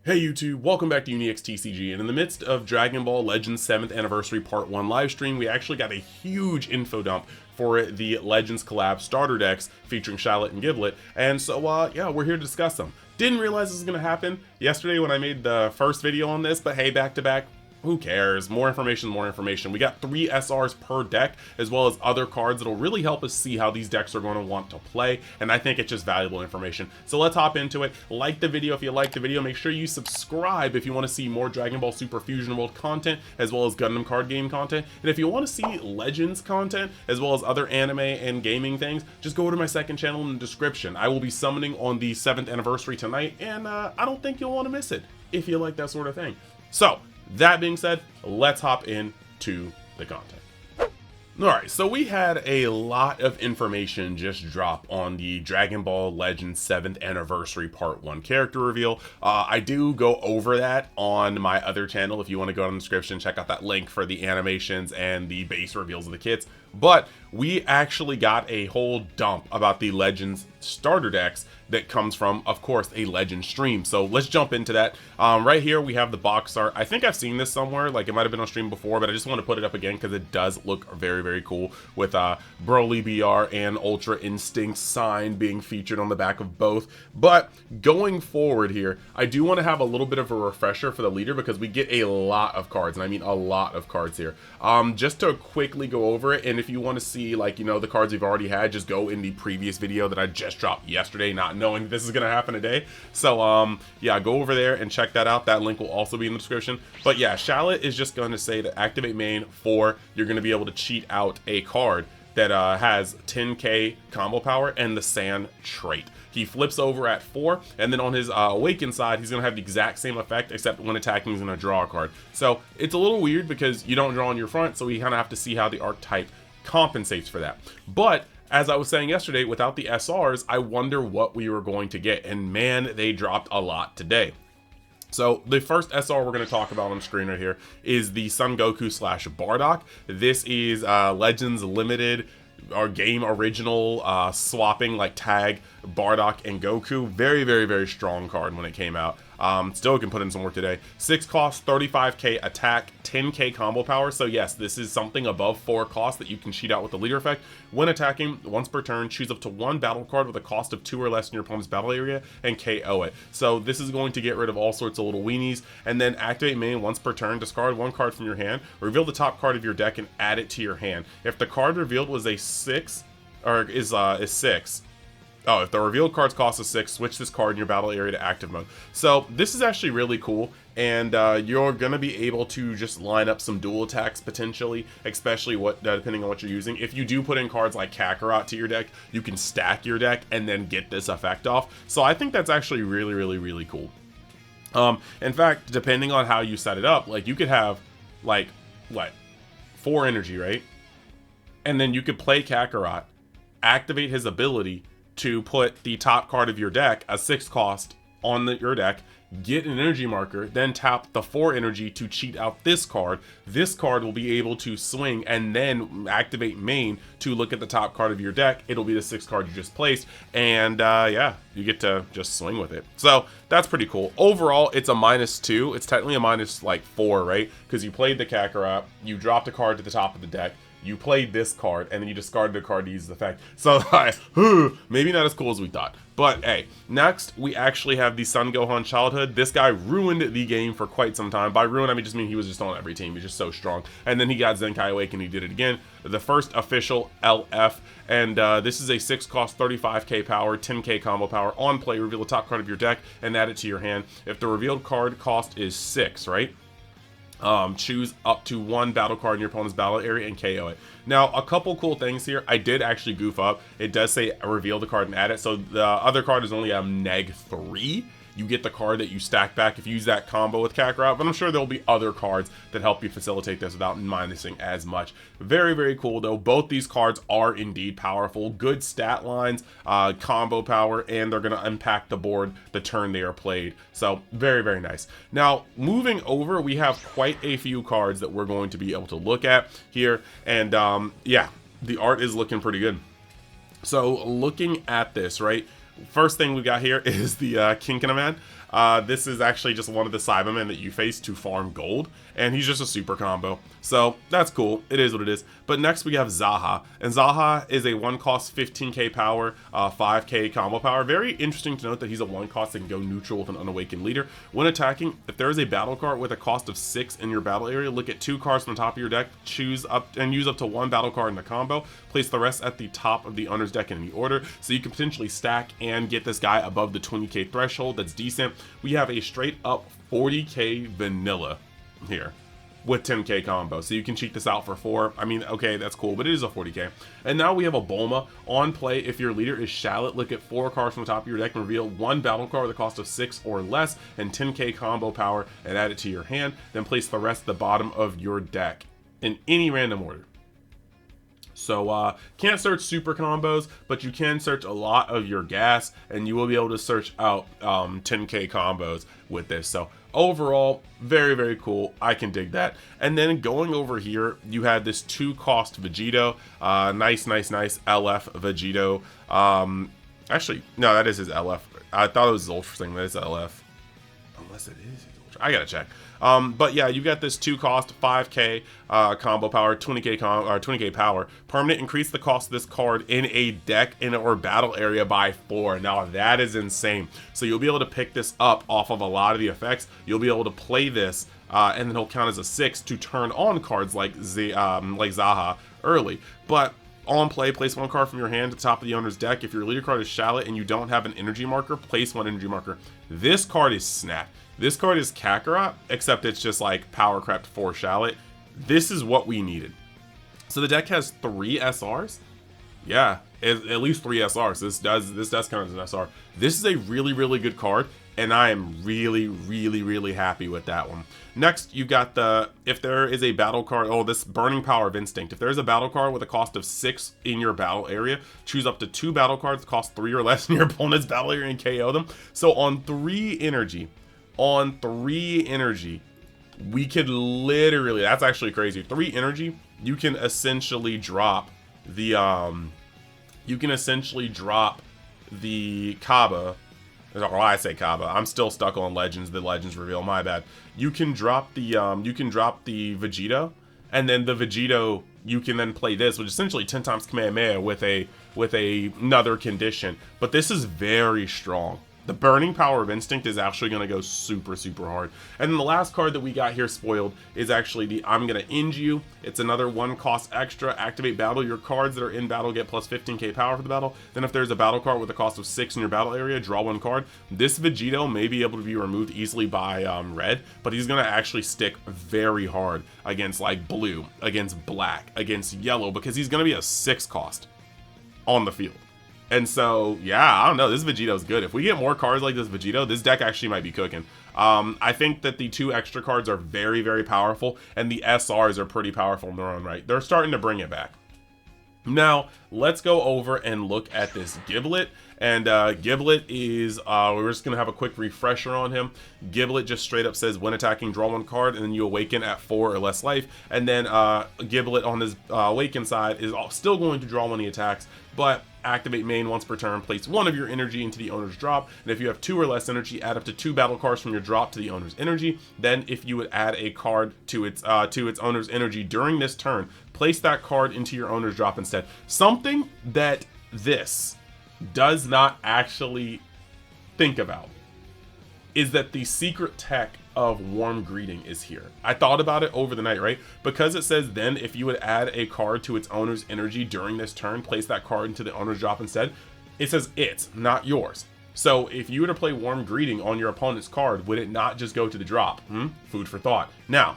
Hey YouTube, welcome back to UniXTCG, and in the midst of Dragon Ball Legends 7th Anniversary Part 1 livestream, we actually got a huge info dump for the Legends Collab starter decks featuring Charlotte and Giblet, and so yeah, we're here to discuss them. Didn't realize this was going to happen yesterday when I made the first video on this, but hey, back to back, who cares? More information, more information. We got 3 SRs per deck, as well as other cards that'll really help us see how these decks are going to want to play, and I think it's just valuable information. So let's hop into it. Like the video if you like the video. Make sure you subscribe if you want to see more Dragon Ball Super Fusion World content, as well as Gundam card game content. And if you want to see Legends content, as well as other anime and gaming things, just go to my second channel in the description. I will be summoning on the 7th anniversary tonight, and I don't think you'll want to miss it if you like that sort of thing. So, that being said, let's hop into the content. Alright, so we had a lot of information just drop on the Dragon Ball Legends 7th Anniversary Part 1 character reveal. I do go over that on my other channel. If you want to go in the description, check out that link for the animations and the base reveals of the kits. But we actually got a whole dump about the Legends starter decks that comes from, of course, a Legends stream. So let's jump into that. Right here we have the box art. I think I've seen this somewhere, like it might have been on stream before, but I just want to put it up again because it does look very, very cool with Broly BR and Ultra Instinct sign being featured on the back of both. But going forward here, I do want to have a little bit of a refresher for the leader because we get a lot of cards, and I mean a lot of cards here. Just to quickly go over it, and if you want to see, like, you know, the cards we've already had, just go in the previous video that I just dropped yesterday, not knowing this is gonna happen today. So yeah, go over there and check that out. That link will also be in the description. But yeah, Charlotte is just going to say to activate main 4, you're going to be able to cheat out a card that has 10k combo power and the Sand trait. He flips over at 4, and then on his Awaken side, he's going to have the exact same effect, except when attacking, he's going to draw a card. So it's a little weird because you don't draw on your front, so we kind of have to see how the archetype compensates for that. But as I was saying yesterday, without the SRs, I wonder what we were going to get, and man, they dropped a lot today. So the first SR we're going to talk about on screen right here is the Son Goku / Bardock. This is Legends Limited or game original swapping, like tag Bardock and Goku. Very, very, very strong card when it came out. Still can put in some work today. 6 cost, 35k attack, 10k combo power. So yes, this is something above 4 cost that you can cheat out with the leader effect. When attacking, once per turn, choose up to 1 battle card with a cost of 2 or less in your opponent's battle area and KO it. So this is going to get rid of all sorts of little weenies. And then activate main once per turn, discard 1 card from your hand, reveal the top card of your deck and add it to your hand. If the card revealed was a 6, or is 6, oh, if the revealed card's cost is 6, switch this card in your battle area to active mode. So this is actually really cool, and you're going to be able to just line up some dual attacks potentially, especially depending on what you're using. If you do put in cards like Kakarot to your deck, you can stack your deck and then get this effect off. So I think that's actually really, really, really cool. In fact, depending on how you set it up, like you could have like, what, 4 energy, right? And then you could play Kakarot, activate his ability to put the top card of your deck, a 6 cost, on your deck, get an energy marker, then tap the 4 energy to cheat out this card. This card will be able to swing and then activate main to look at the top card of your deck. It'll be the 6 card you just placed, and yeah, you get to just swing with it. So that's pretty cool. Overall, it's a -2. It's technically a -4, right? Because you played the Kakarot, you dropped a card to the top of the deck, you played this card, and then you discarded a card to use the effect. So, maybe not as cool as we thought. But, hey, next, we actually have the Son Gohan Childhood. This guy ruined the game for quite some time. By ruin, I mean he was just on every team. He's just so strong. And then he got Zenkai Awaken, and he did it again. The first official LF. And this is a 6 cost, 35k power, 10k combo power. On play, reveal the top card of your deck and add it to your hand. If the revealed card cost is 6, right? Choose up to 1 battle card in your opponent's battle area and KO it. Now, a couple cool things here. I did actually goof up. It does say reveal the card and add it. So the other card is only a -3. You get the card that you stack back if you use that combo with Kakarot, but I'm sure there'll be other cards that help you facilitate this without minusing as much. Very, very cool though. Both these cards are indeed powerful. Good stat lines, combo power, and they're going to impact the board the turn they are played. So very, very nice. Now, moving over, we have quite a few cards that we're going to be able to look at here. And yeah, the art is looking pretty good. So looking at this, right? First thing we got here is the Kinkanaman. This is actually just one of the Cybermen that you face to farm gold, and he's just a super combo. So that's cool. It is what it is. But next we have Zaha, and Zaha is a 1-cost 15k power, 5k combo power. Very interesting to note that he's a 1-cost that can go neutral with an unawakened leader. When attacking, if there is a battle card with a cost of 6 in your battle area, look at 2 cards from the top of your deck, choose up and use up to 1 battle card in the combo, place the rest at the top of the owner's deck in any order, so you can potentially stack and get this guy above the 20k threshold. That's decent. We have a straight up 40k vanilla here with 10k combo, so you can cheat this out for 4. I mean, okay, that's cool, but it is a 40k. And now we have a Bulma on play. If your leader is Shallot, look at 4 cards from the top of your deck and reveal 1 battle card with a cost of 6 or less and 10k combo power and add it to your hand, then place the rest at the bottom of your deck in any random order. So can't search super combos, but you can search a lot of your gas, and you will be able to search out 10k combos with this. So overall, very, very cool. I can dig that. And then going over here, you had this 2-cost Vegito. Nice LF Vegito. Actually, no, that is his LF. I thought it was his Ultra thing, but it's LF. Unless it is his Ultra. I gotta check. But yeah, you got this 2-cost 5k combo power, 20k power. Permanent, increase the cost of this card in a deck or battle area by 4. Now that is insane. So you'll be able to pick this up off of a lot of the effects. You'll be able to play this, and then he'll count as a 6 to turn on cards like Zaha early. But on play, place 1 card from your hand to the top of the owner's deck. If your leader card is Shallot and you don't have an energy marker, place 1 energy marker. This card is Snap. This card is Kakarot, except it's just like power crept for Shallot. This is what we needed. So the deck has 3 SRs. Yeah, at least 3 SRs. This does count as an SR. This is a really, really good card, and I am really, really, really happy with that one. Next, you got the, if there is a battle card, this Burning Power of Instinct. If there's a battle card with a cost of 6 in your battle area, choose up to 2 battle cards, cost 3 or less in your opponent's battle area and KO them. So on 3 energy, we could literally, that's actually crazy. 3 energy, you can essentially drop the Kaba. Or I say Kaba. I'm still stuck on Legends. The Legends reveal. My bad. You can drop the Vegito, and then the Vegito you can then play this, which is essentially 10 times Kamehameha with another condition. But this is very strong. The Burning Power of Instinct is actually going to go super, super hard. And then the last card that we got here spoiled is actually the I'm going to End You. It's another 1-cost extra. Activate battle. Your cards that are in battle get plus 15k power for the battle. Then if there's a battle card with a cost of 6 in your battle area, draw 1 card. This Vegito may be able to be removed easily by red, but he's going to actually stick very hard against like blue, against black, against yellow, because he's going to be a 6-cost on the field. And so, yeah, I don't know. This Vegito's good. If we get more cards like this Vegito, this deck actually might be cooking. I think that the 2 extra cards are very, very powerful, and the SRs are pretty powerful in their own right. They're starting to bring it back. Now, let's go over and look at this Giblet. And Giblet is, we're just going to have a quick refresher on him. Giblet just straight up says, when attacking, draw 1 card, and then you awaken at 4 or less life. And then Giblet on his awaken side is still going to draw when he attacks, but activate main once per turn, place 1 of your energy into the owner's drop, and if you have 2 or less energy, add up to 2 battle cards from your drop to the owner's energy. Then if you would add a card to its owner's energy during this turn, place that card into your owner's drop instead. Something that this does not actually think about is that the secret tech of Warm Greeting is here. I thought about it over the night, right? Because it says then if you would add a card to its owner's energy during this turn, place that card into the owner's drop instead. It says it's, not yours. So if you were to play Warm Greeting on your opponent's card, would it not just go to the drop? Food for thought. Now,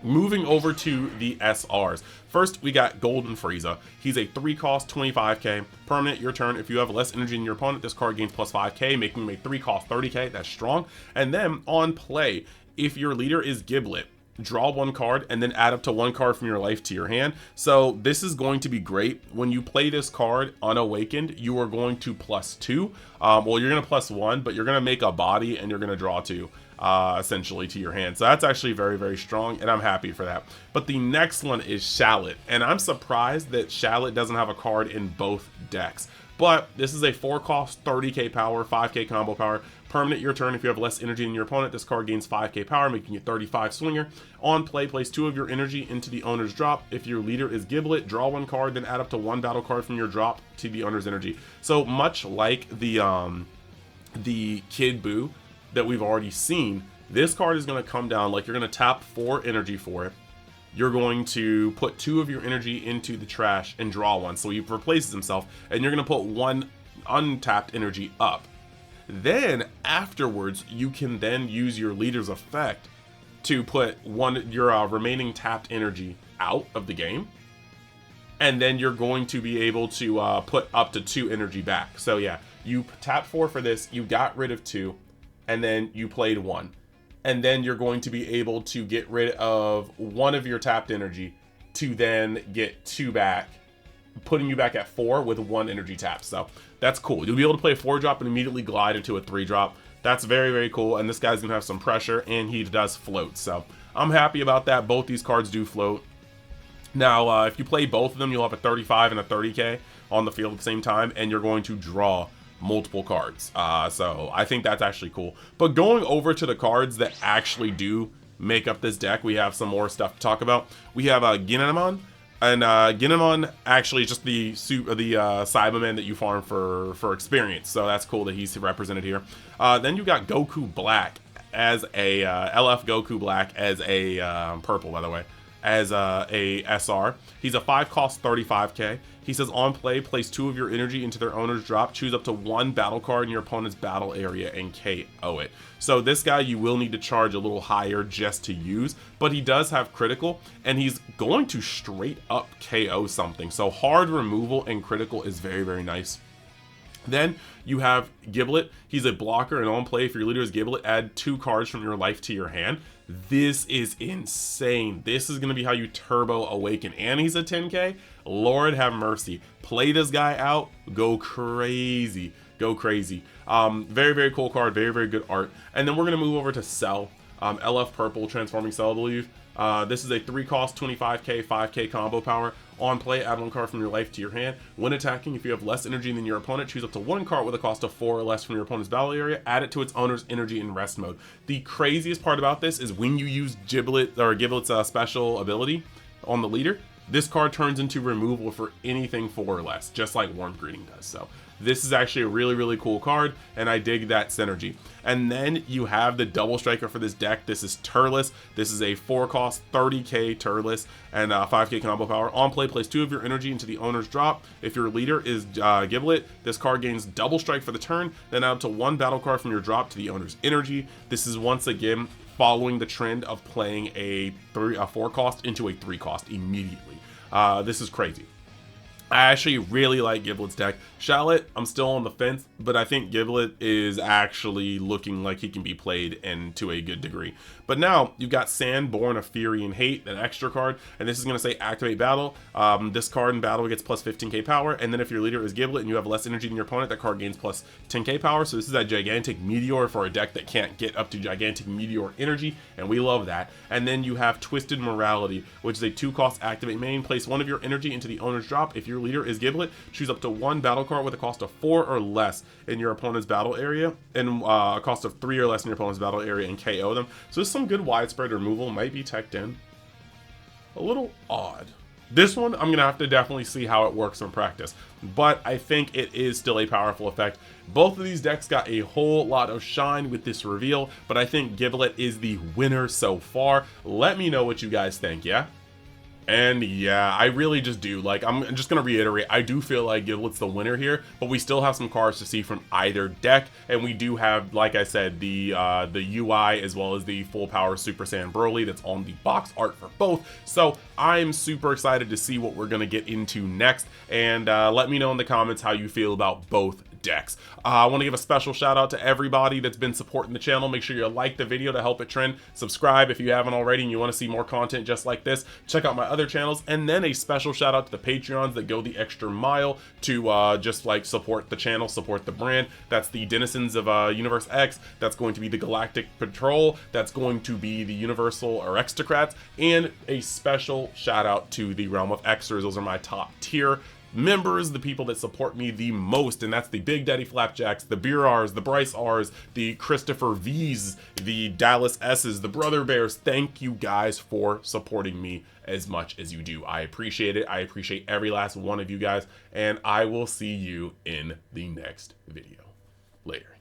moving over to the SRs. First, we got Golden Frieza. He's a 3-cost 25k. Permanent, your turn. If you have less energy than your opponent, this card gains plus 5k, making him a 3-cost 30k. That's strong. And then on play, if your leader is Giblet, draw 1 card and then add up to 1 card from your life to your hand. So this is going to be great. When you play this card unawakened, you are going to +2. Well, you're going to +1, but you're going to make a body and you're going to draw 2. Essentially to your hand. So that's actually very, very strong, and I'm happy for that. But the next one is Shallot, and I'm surprised that Shallot doesn't have a card in both decks. But this is a 4-cost 30k power, 5k combo power. Permanent your turn. If you have less energy than your opponent, this card gains 5k power, making you 35 swinger. On play, place 2 of your energy into the owner's drop. If your leader is Giblet, draw 1 card, then add up to 1 battle card from your drop to the owner's energy. So much like the Kid Buu that we've already seen, this card is going to come down like you're going to tap 4 energy for it. You're going to put 2 of your energy into the trash and draw 1. So he replaces himself, and you're going to put 1 untapped energy up. Then afterwards, you can then use your leader's effect to put your remaining tapped energy out of the game. And then you're going to be able to put up to 2 energy back. So yeah, you tap 4 for this, you got rid of 2, and then you played 1. And then you're going to be able to get rid of 1 of your tapped energy to then get 2 back, putting you back at 4 with 1 energy tap. So that's cool. You'll be able to play a 4-drop and immediately glide into a 3-drop. That's very, very cool. And this guy's gonna have some pressure, and he does float. So I'm happy about that. Both these cards do float. Now, if you play both of them, you'll have a 35 and a 30k on the field at the same time, and you're going to draw multiple cards. So I think that's actually cool. But going over to the cards that actually do make up this deck, we have some more stuff to talk about. We have Ginamon, and Ginamon actually is just the Cybermen that you farm for experience. So that's cool that he's represented here. Then you got Goku Black as a LF Goku Black as a purple, by the way, as a SR. He's a 5-cost 35k. He says on play, place 2 of your energy into their owner's drop, choose up to 1 battle card in your opponent's battle area and KO it. So this guy you will need to charge a little higher just to use, but he does have critical, and he's going to straight up KO something. So hard removal and critical is very, very nice. Then you have Giblet. He's a blocker, and on play, if your leader is Giblet, add 2 cards from your life to your hand. This is insane. This is going to be how you turbo awaken, and he's a 10k. Lord have mercy. Play this guy out. Go crazy. Go crazy. Very, very cool card. Very, very good art. And then we're going to move over to Cell. LF Purple, Transforming Cell, I believe. This is a 3-cost 25k 5k combo power. On play, add 1 card from your life to your hand. When attacking, if you have less energy than your opponent, choose up to 1 card with a cost of 4 or less from your opponent's battle area. Add it to its owner's energy in rest mode. The craziest part about this is when you use Giblet's special ability on the leader, this card turns into removal for anything 4 or less, just like Warm Greeting does. So this is actually a really, really cool card, and I dig that synergy. And then you have the double striker for this deck. This is Turles. This is a 4-cost 30k Turles and 5k combo power. On play, place 2 of your energy into the owner's drop. If your leader is Giblet, this card gains double strike for the turn, then add up to 1 battle card from your drop to the owner's energy. This is once again following the trend of playing a 4-cost into a 3-cost immediately. This is crazy. I actually really like Giblet's deck. Shallot, I'm still on the fence, but I think Giblet is actually looking like he can be played and to a good degree. But now you've got Sand, Born of Fury and Hate, an extra card, and this is going to say activate battle. This card in battle gets plus 15k power, and then if your leader is Giblet and you have less energy than your opponent, that card gains plus 10k power. So this is that gigantic meteor for a deck that can't get up to gigantic meteor energy, and we love that. And then you have Twisted Morality, which is a 2-cost activate main. Place 1 of your energy into the owner's drop. If your leader is Giblet, choose up to 1 battle card with a cost of 4 or less in your opponent's battle area, and a cost of 3 or less in your opponent's battle area, and KO them. So there's some good widespread removal. Might be teched in. A little odd. This one, I'm going to have to definitely see how it works in practice, but I think it is still a powerful effect. Both of these decks got a whole lot of shine with this reveal, but I think Giblet is the winner so far. Let me know what you guys think, yeah? And yeah, I really just do. Like, I'm just going to reiterate, I do feel like Giblet's the winner here, but we still have some cards to see from either deck, and we do have, like I said, the UI as well as the full power Super Saiyan Broly that's on the box art for both. So I'm super excited to see what we're going to get into next, and let me know in the comments how you feel about both decks. I want to give a special shout out to everybody that's been supporting the channel. Make sure you like the video to help it trend. Subscribe if you haven't already and you want to see more content just like this. Check out my other channels, and then a special shout out to the Patreons that go the extra mile to just like support the channel, support the brand. That's the Denizens of Universe X. That's going to be the Galactic Patrol. That's going to be the Universal Aristocrats, and a special shout out to the Realm of Xers. Those are my top tier members, the people that support me the most, and that's the Big Daddy Flapjacks, the Beer R's, the Bryce R's, the Christopher V's, the Dallas S's, the Brother Bears. Thank you guys for supporting me as much as you do. I appreciate it. I appreciate every last one of you guys, and I will see you in the next video. Later.